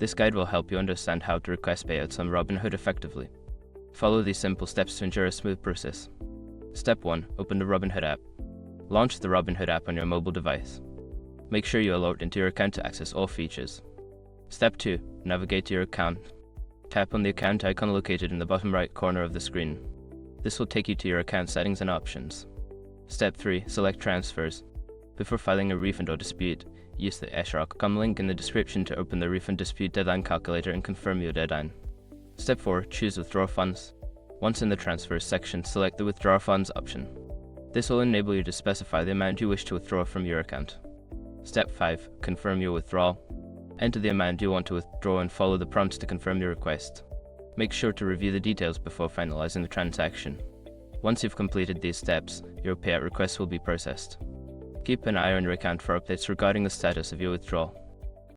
This guide will help you understand how to request payouts on Robinhood effectively. Follow these simple steps to ensure a smooth process. Step 1. Open the Robinhood app. Launch the Robinhood app on your mobile device. Make sure you log into your account to access all features. Step 2. Navigate to your account. Tap on the account icon located in the bottom right corner of the screen. This will take you to your account settings and options. Step 3. Select Transfers. Before filing a refund or dispute, use the eshrock.com link in the description to open the refund dispute deadline calculator and confirm your deadline. Step 4. Choose Withdraw Funds. Once in the Transfers section, select the Withdraw Funds option. This will enable you to specify the amount you wish to withdraw from your account. Step 5. Confirm your withdrawal. Enter the amount you want to withdraw and follow the prompts to confirm your request. Make sure to review the details before finalizing the transaction. Once you've completed these steps, your payout request will be processed. Keep an eye on your account for updates regarding the status of your withdrawal.